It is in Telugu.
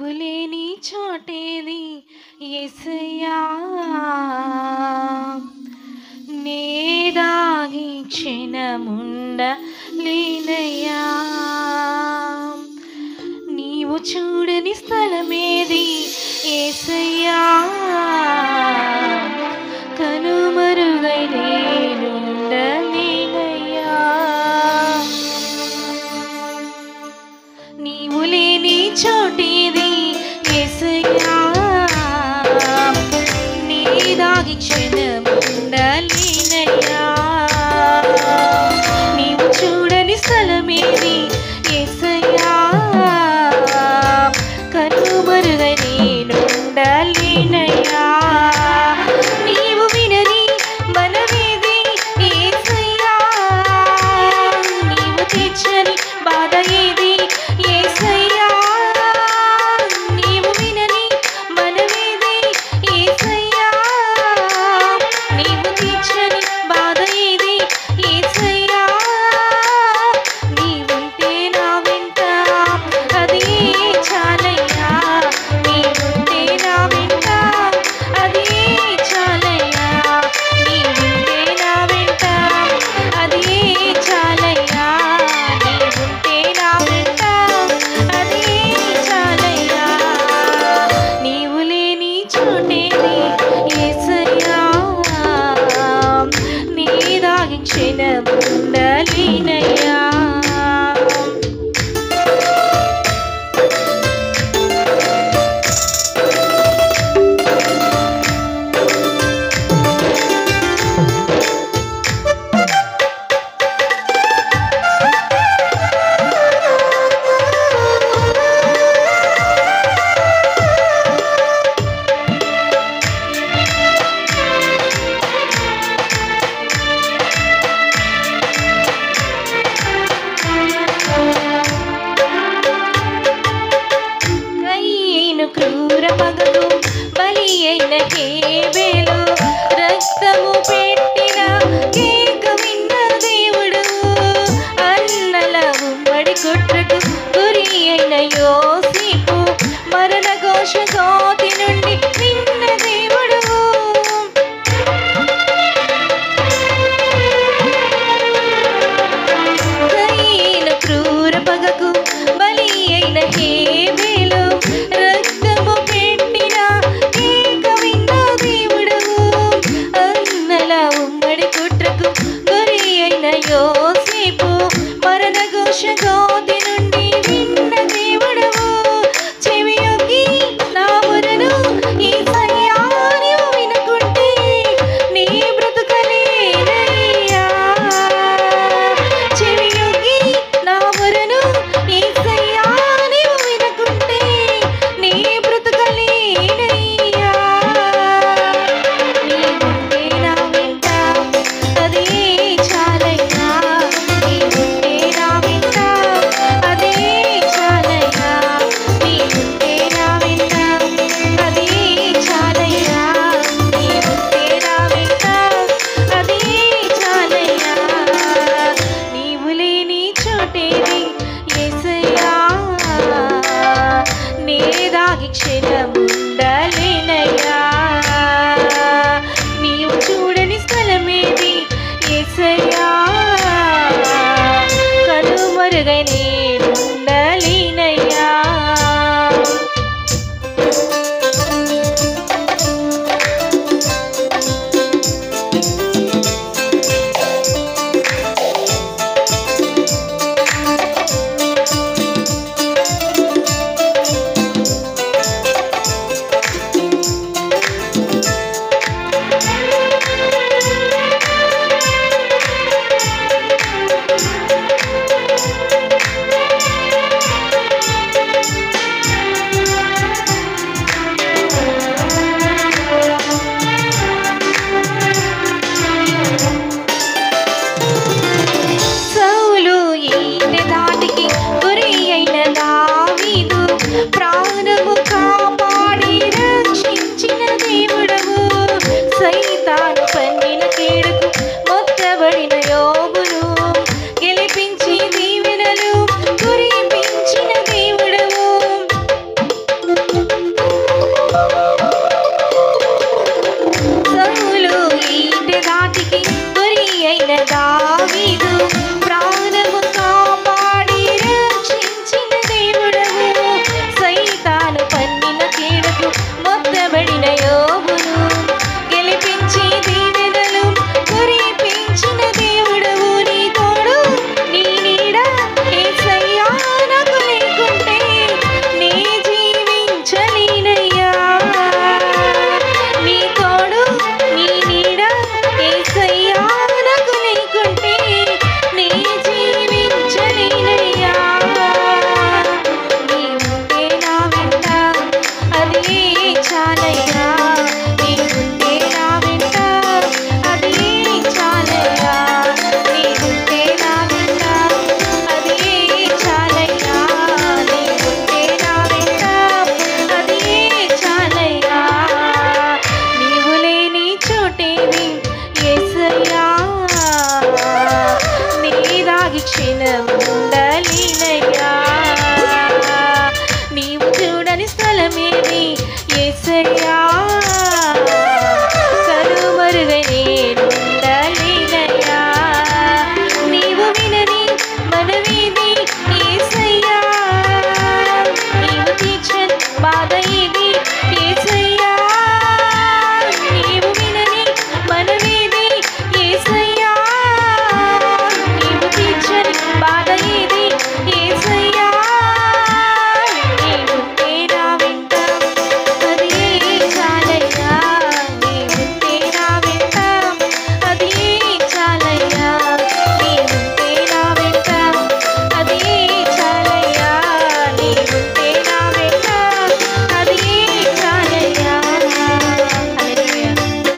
నీవు లేని చోటేది యేసయ్యా, నే దాగి క్షణముండలేనయ్యా. నీవు చూడని స్థలమేది యేసయ్యా, కనుమరుగై నేనుండలేనయ్యా. నీవు లేని చోటేది యేసయ్యా, నీ దాగి క్షణముండలేనయ్యా. నీవు చూడని స్థలమేది యేసయ్యా, కనుమరుగై నేనుండలేనయ్యా. నీవు వినని మనవేది యేసయ్యా, నీవు తీర్చని బాధ ఏది యేసయ్యా, నీవు వినని మనవేది యేసయ్యా, నీవు తీర్చని బాధ ఏది యేసయ్యా. నీవుంటే నా వెంట అది చాలయ్యా, నీవుంటే నా వెంట అది చాలయ్యా, నీవుంటే నా వెంట అది చాలయ్యా, నీవుంటే నా వెంట అది చాలయ్యా. నీవు లేని చోటేది యేసయ్యా, నీ దాగి క్షణముండలేనయ్యా. కయ్యను క్రూర పగలు బలి అయిన హేబెలు, రక్తము పెట్టిన కేక విన్న దేవుడు, అన్నల ఉమ్మడి కుట్రకు గురి అయిన యోసేపు, మరణ ఘోష గోతి నుండి నిన్న దేవుడు. కయ్యను క్రూర పగకు బలి అయిన హేబెలు, రక్తము పెట్టిన కేక విన్న దేవుడు, అన్నల ఉమ్మడి కుట్రకు గురి అయిన యోసేపు, మరణ ఘోష గోతి నుండి విన్న దేవుడవు. చెవియొగ్గి నా మొరను యేసయ్యా నీవు వినుకుంటే నీ బ్రతుకలేనయ్యా. చెవియొగ్గి నా మొరను యేసయ్యా నీవు వినుకుంటే నీ బ్రతుకలేనయ్యా. నీవుంటే నా వెంట అదే చాలయ్యా, నీవుంటే నా వెంట అదే చాలయ్యా, నీవుంటే నా వెంట అదే చాలయ్యా, నీవుంటే నా వెంట అదే చాలయ్యా. నీవు లేని చోటేది యేసయ్యా, నే దాగి క్షణముండలేనయ్యా. నీవు చూడని స్థలమేది యేసయ్యా, కనుమరుగై నేనుండలేనయ్యా. యేసయ్యా